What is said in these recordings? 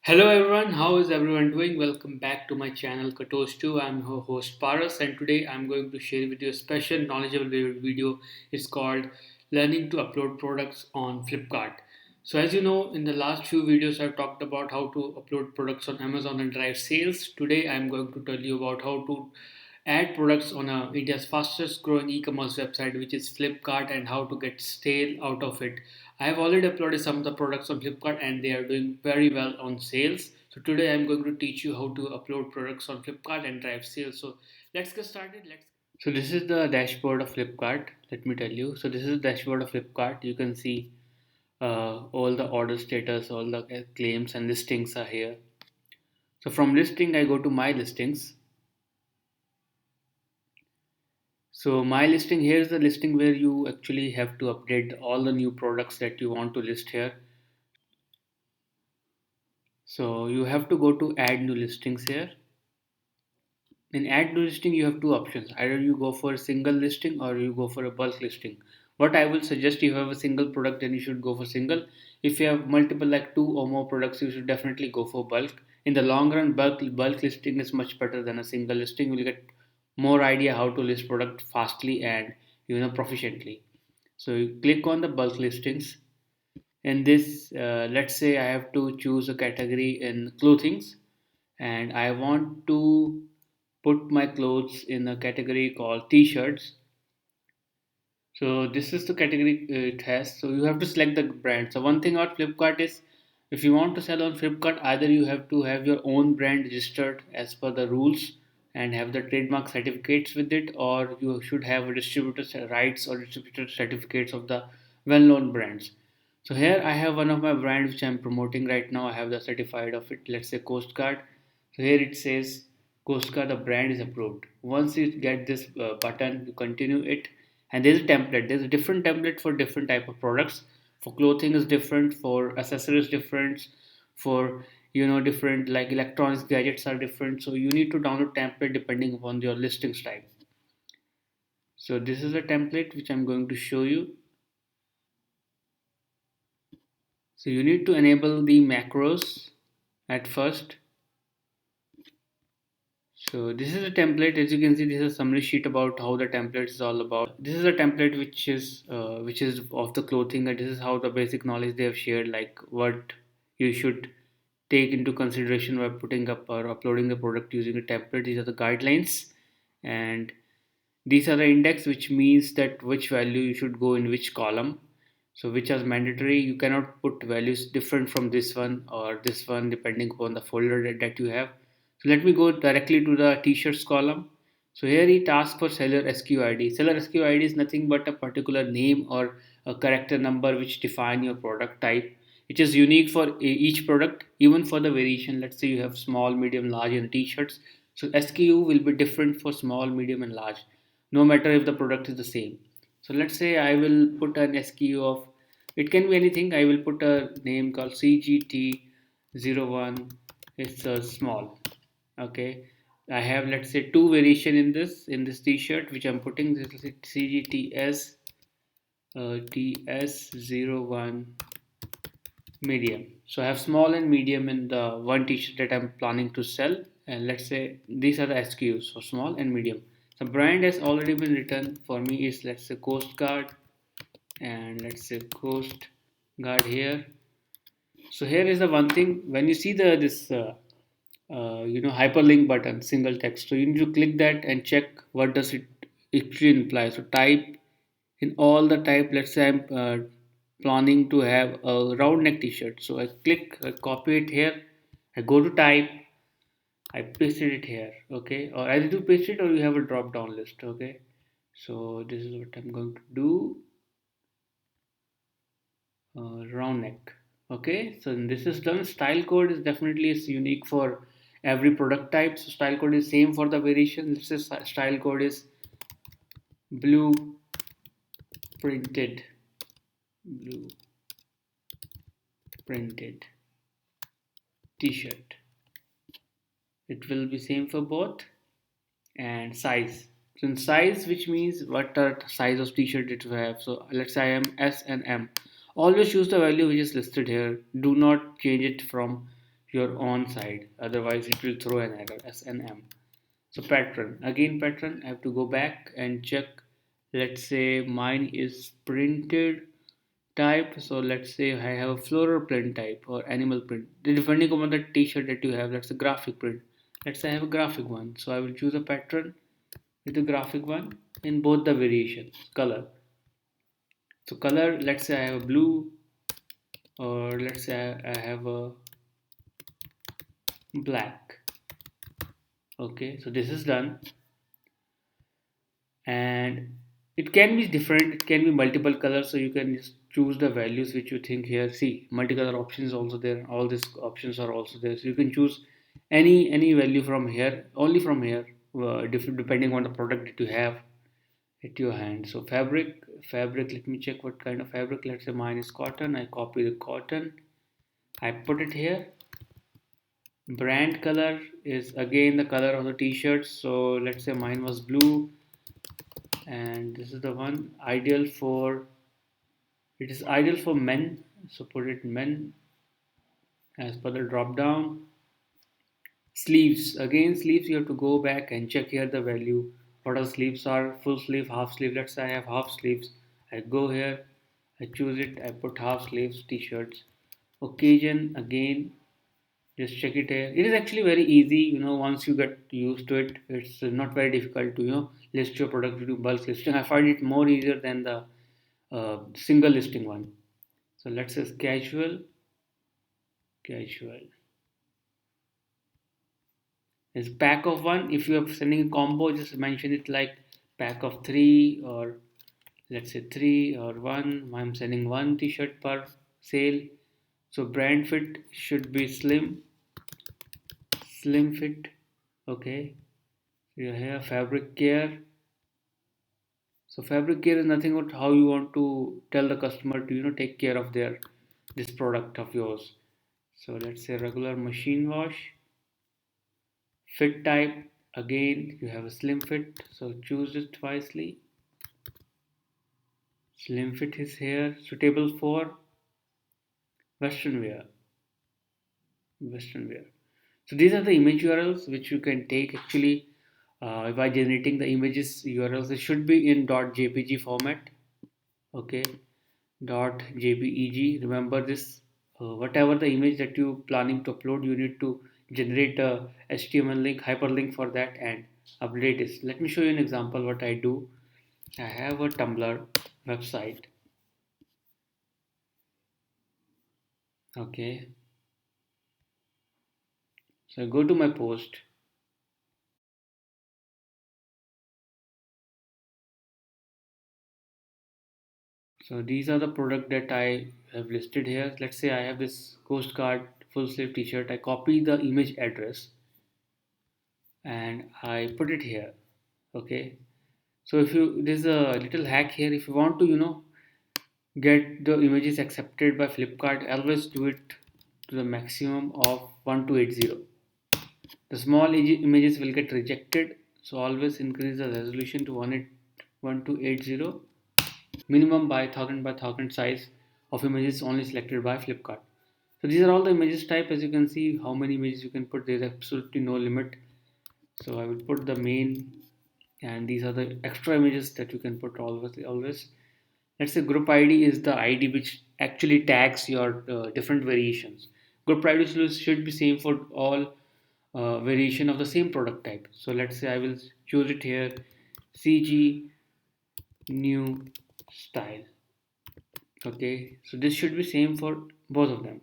Hello everyone, how is everyone doing? Welcome back to my channel Katos 2. I'm your host Paras and today I'm going to share with you a special knowledgeable video. It's called Learning to Upload Products on Flipkart. So as you know, in the last few videos I've talked about how to upload products on Amazon and drive sales. Today I'm going to tell you about how to add products on India's fastest growing e-commerce website, which is Flipkart, and how to get sale out of it. I have already uploaded some of the products on Flipkart and they are doing very well on sales. So today I'm going to teach you how to upload products on Flipkart and drive sales. So let's get started. Let's So this is the dashboard of Flipkart. Let me tell you. So this is the dashboard of Flipkart. You can see all the order status, all the claims and listings are here. So from listing, I go to my listings. So my listing, here's the listing where you actually have to update all the new products that you want to list here. So you have to go to add new listings here. In add new listing, you have two options. Either you go for a single listing or you go for a bulk listing. What I will suggest, if you have a single product, then you should go for single. If you have multiple, like two or more products, you should definitely go for bulk. In the long run, bulk listing is much better than a single listing. You will get more idea how to list product fastly and proficiently. So you click on the bulk listings. In this, let's say I have to choose a category in clothings, and I want to put my clothes in a category called t-shirts. So this is the category it has. So you have to select the brand. So one thing about Flipkart is, if you want to sell on Flipkart, either you have to have your own brand registered as per the rules and have the trademark certificates with it, or you should have a distributor rights or distributor certificates of the well-known brands. So here I have one of my brands which I'm promoting right now. I have the certified of it. Let's say Coast Guard. So here it says Coast Guard, the brand is approved. Once you get this button, you continue it, and there's a template. There's a different template for different type of products. For clothing is different, for accessories different, for different, like electronics gadgets are different. So you need to download template depending upon your listings type. So this is a template which I'm going to show you. So you need to enable the macros at first. So this is a template. As you can see, this is a summary sheet about how the template is all about. This is a template which is of the clothing, and this is how the basic knowledge they have shared, like what you should take into consideration while putting up or uploading the product using a template. These are the guidelines, and these are the index, which means that which value you should go in which column. So which is mandatory. You cannot put values different from this one or this one depending upon the folder that you have. So let me go directly to the t-shirts column. So here it asks for seller SKU ID. Seller SKU ID is nothing but a particular name or a character number which define your product type. It is unique for each product, even for the variation. Let's say you have small, medium, large in t-shirts. So SKU will be different for small, medium, and large, no matter if the product is the same. So let's say I will put an SKU of, it can be anything. I will put a name called CGT01. It's a small. Okay. I have, let's say, two variation in this t-shirt which I'm putting. This is CGTS TS01 medium. So I have small and medium in the one t-shirt that I'm planning to sell, and let's say these are the SKUs for small and medium. The brand has already been written for me is, let's say, Coast Guard, and let's say Coast Guard here. So here is the one thing, when you see the this hyperlink button, single text, so you need to click that and check what does it actually imply. So type in all the type. Let's say I'm planning to have a round neck t-shirt, so I click, I copy it here, I go to type, I pasted it here. Okay, or either do paste it or you have a drop down list. Okay, so this is what I'm going to do. Round neck. Okay, so this is done. Style code is definitely is unique for every product type. So style code is same for the variation. This is style code is blue printed, blue printed t-shirt. It will be same for both. And size. So in size, which means what are the size of t-shirt that you have. So let's say I am S and M. Always use the value which is listed here. Do not change it from your own side, otherwise it will throw an error SNM. So pattern, again pattern, I have to go back and check. Let's say mine is printed type, so let's say I have a floral print type or animal print, depending upon the t-shirt that you have. That's a graphic print. Let's say I have a graphic one, so I will choose a pattern with the graphic one in both the variations. Color, so color, let's say I have a blue, or let's say I have a black. Okay, so this is done. And it can be different, it can be multiple colors, so you can just choose the values which you think. Here, see, multicolor option is also there, all these options are also there, so you can choose any value from here, only from here, different depending on the product that you have at your hand. So fabric, let me check what kind of fabric. Let's say mine is cotton, I copy the cotton, I put it here. Brand color is again the color of the t-shirt, so let's say mine was blue, and this is the one ideal for, it is ideal for men, so put it men as per the drop down. Sleeves, again sleeves, you have to go back and check here the value, what are sleeves are, full sleeve, half sleeve. Let's say I have half sleeves, I go here, I choose it, I put half sleeves t-shirts. Occasion, again just check it here. It is actually very easy, once you get used to it. It's not very difficult to list your product, to do bulk listing. I find it more easier than the single listing one. So let's say casual is pack of one. If you are sending a combo, just mention it like pack of three, or let's say three or one. I'm sending one t-shirt per sale. So brand fit should be slim fit. Okay, you have fabric care. So fabric care is nothing but how you want to tell the customer to take care of their this product of yours. So let's say regular machine wash. Fit type, again you have a slim fit, so choose it wisely. Slim fit is here, suitable for western wear. Western wear. So these are the image URLs which you can take actually by generating the images URLs. It should be in .jpg format. Okay, .jpeg. Remember this. Whatever the image that you planning to upload, you need to generate a HTML link, hyperlink for that, and update it. Let me show you an example what I do. I have a Tumblr website. Okay, so I go to my post. So these are the product that I have listed here. Let's say I have this Coast Guard full sleeve t-shirt. I copy the image address and I put it here. Okay, so if you, there's a little hack here. If you want to get the images accepted by Flipkart, always do it to the maximum of 1280. The small images will get rejected, so always increase the resolution to 1280 minimum by 1000 size of images only selected by Flipkart. So these are all the images type. As you can see how many images you can put, there is absolutely no limit. So I will put the main, and these are the extra images that you can put always. Let's say group ID is the ID which actually tags your different variations. Group ID should be same for all variation of the same product type. So let's say I will choose it here, CG new style. Okay, so this should be same for both of them.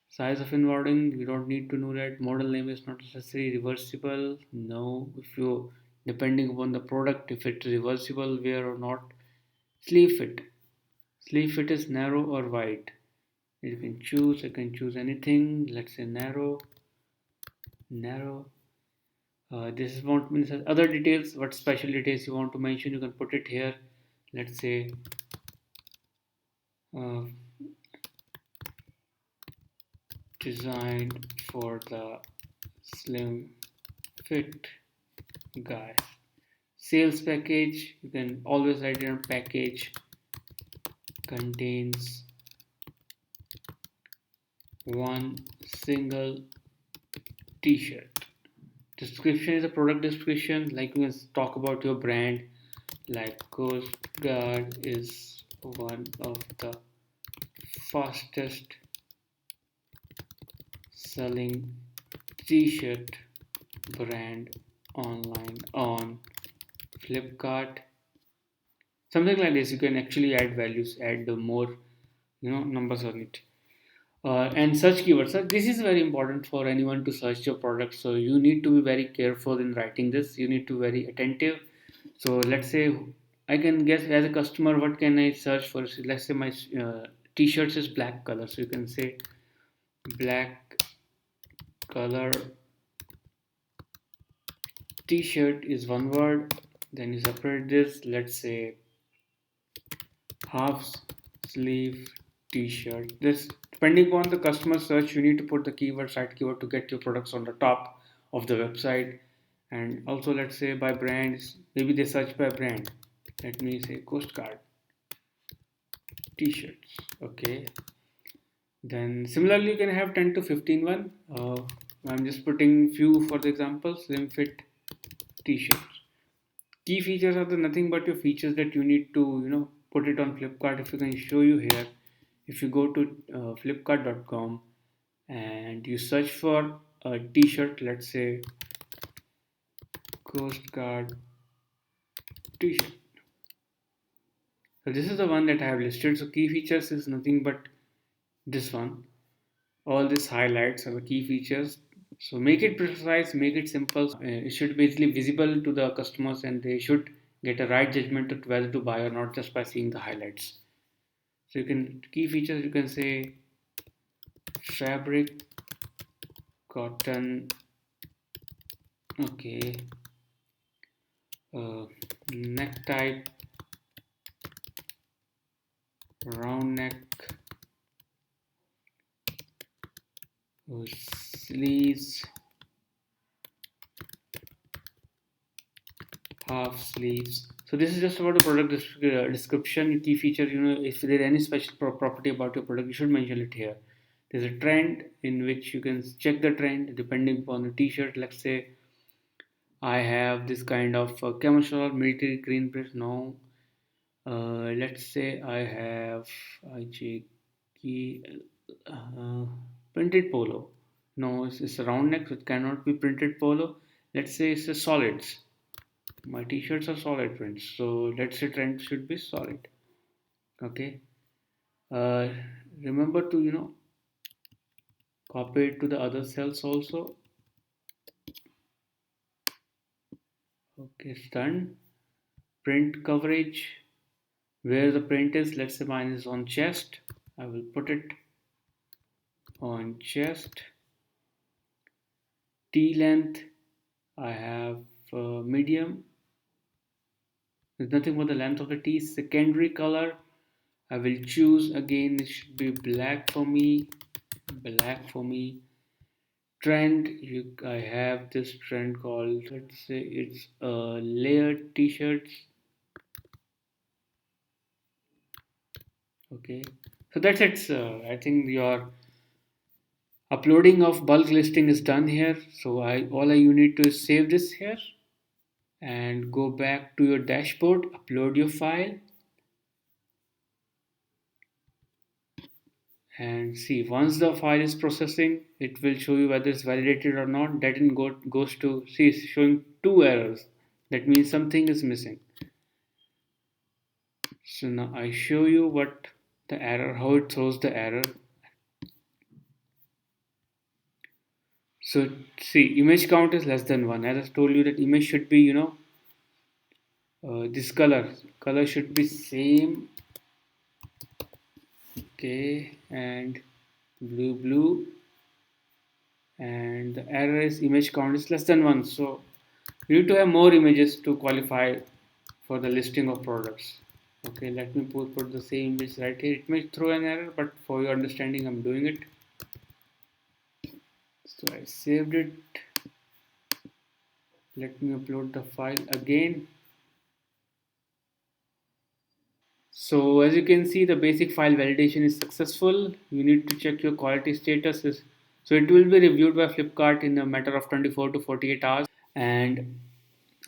Size of inwarding, you don't need to know that. Model name is not necessary. Reversible, no. If you, depending upon the product, if it's reversible wear or not. Sleeve fit, sleeve fit is narrow or wide. You can choose, I can choose anything. Let's say narrow. This is what means other details. What special details you want to mention, you can put it here. Let's say uh, designed for the slim fit guy. Sales package, you can always write down package contains one single t-shirt. Description is a product description, like you can talk about your brand, like Coast Guard is one of the fastest selling t-shirt brand online on Flipkart. Something like this. You can actually add values, add the more numbers on it. And search keywords. So this is very important for anyone to search your product. So you need to be very careful in writing this. You need to be very attentive. So let's say I can guess as a customer what can I search for. So let's say my t-shirts is black color. So you can say black color t-shirt is one word. Then you separate this. Let's say half sleeve t-shirt. This depending upon the customer search, you need to put the keyword site keyword to get your products on the top of the website. And also let's say by brands, maybe they search by brand. Let me say Coast Guard t-shirts. Okay, then similarly you can have 10 to 15 one. I'm just putting few for the example. Slim fit t-shirts. Key features are the nothing but your features that you need to put it on Flipkart. If you can show you here, if you go to flipkart.com and you search for a t-shirt, let's say Coast Guard t-shirt. So this is the one that I have listed. So key features is nothing but this one. All these highlights are the key features. So make it precise, make it simple. It should be easily visible to the customers and they should get a right judgment of whether to buy or not just by seeing the highlights. So you can key features, you can say fabric, cotton, okay, neck type, round neck, sleeves, half sleeves. So this is just about the product description, key feature. If there is any special property about your product, you should mention it here. There's a trend in which you can check the trend depending upon the t-shirt. Let's say I have this kind of camouflage military green press. No, let's say I have printed polo. No, it's a round neck, so it cannot be printed polo. Let's say it's a solids. My t-shirts are solid prints, so let's say trend should be solid. Okay. Uh, Remember to copy it to the other cells also. Okay, it's done. Print coverage. Where the print is, let's say mine is on chest. I will put it on chest. T length, I have medium. There's nothing but the length of the T. Secondary color, I will choose again. It should be black for me. Black for me. Trend, I have this trend called, let's say it's layered t-shirts. Okay, so that's it. I think your uploading of bulk listing is done here. So all you need to is save this here and go back to your dashboard, upload your file and see. Once the file is processing, it will show you whether it's validated or not. That in goes to see, it's showing two errors. That means something is missing. So now I show you what the error, how it throws the error. So see, image count is less than 1. As I told you that image should be this color should be same. Okay, and blue, and the error is image count is less than 1. So you need to have more images to qualify for the listing of products. Okay, let me put the same image right here. It may throw an error, but for your understanding I'm doing it. So I saved it. Let me upload the file again. So as you can see, the basic file validation is successful. You need to check your quality status. So it will be reviewed by Flipkart in a matter of 24 to 48 hours. And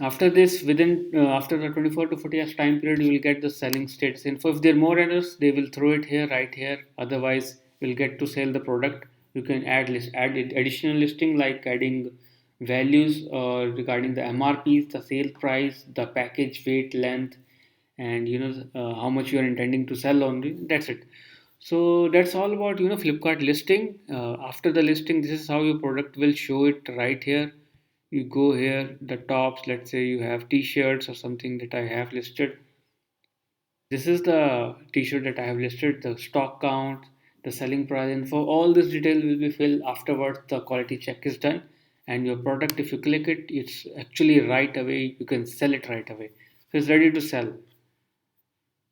after this, within after the 24 to 40 hours time period, you will get the selling status info. If there are more errors, they will throw it here, right here. Otherwise, you'll get to sell the product. You can add additional listing like adding values regarding the MRPs, the sale price, the package weight, length, and how much you are intending to sell only. That's it. So that's all about Flipkart listing. After the listing, this is how your product will show it right here. You go here, the tops, let's say you have t-shirts or something that I have listed. This is the t-shirt that I have listed, the stock count, the selling price info. All this detail will be filled afterwards the quality check is done. And your product, if you click it, it's actually right away. You can sell it right away. So it's ready to sell.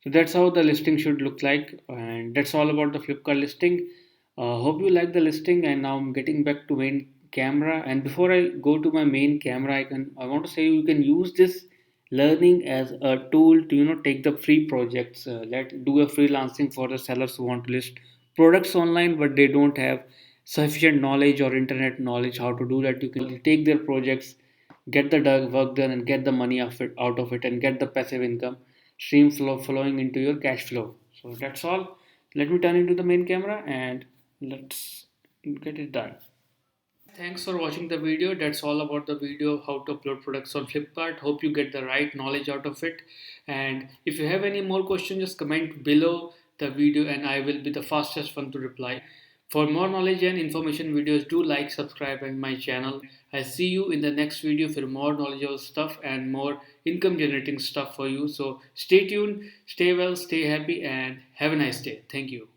So that's how the listing should look like, and that's all about the Flipkart listing. Hope you like the listing, and now I'm getting back to main camera. And before I go to my main camera, I want to say you can use this learning as a tool to take the free projects. Let do a freelancing for the sellers who want to list products online, but they don't have sufficient knowledge or internet knowledge how to do that. You can take their projects, get the work done, and get the money out of it, and get the passive income stream flowing into your cash flow. So that's all. Let me turn into the main camera and let's get it done. Thanks for watching the video. That's all about the video how to upload products on Flipkart. Hope you get the right knowledge out of it. And if you have any more questions, just comment below the video and I will be the fastest one to reply. For more knowledge and information videos, do like, subscribe and my channel. I see you in the next video for more knowledgeable stuff and more income generating stuff for you. So stay tuned, stay well, stay happy and have a nice day. Thank you.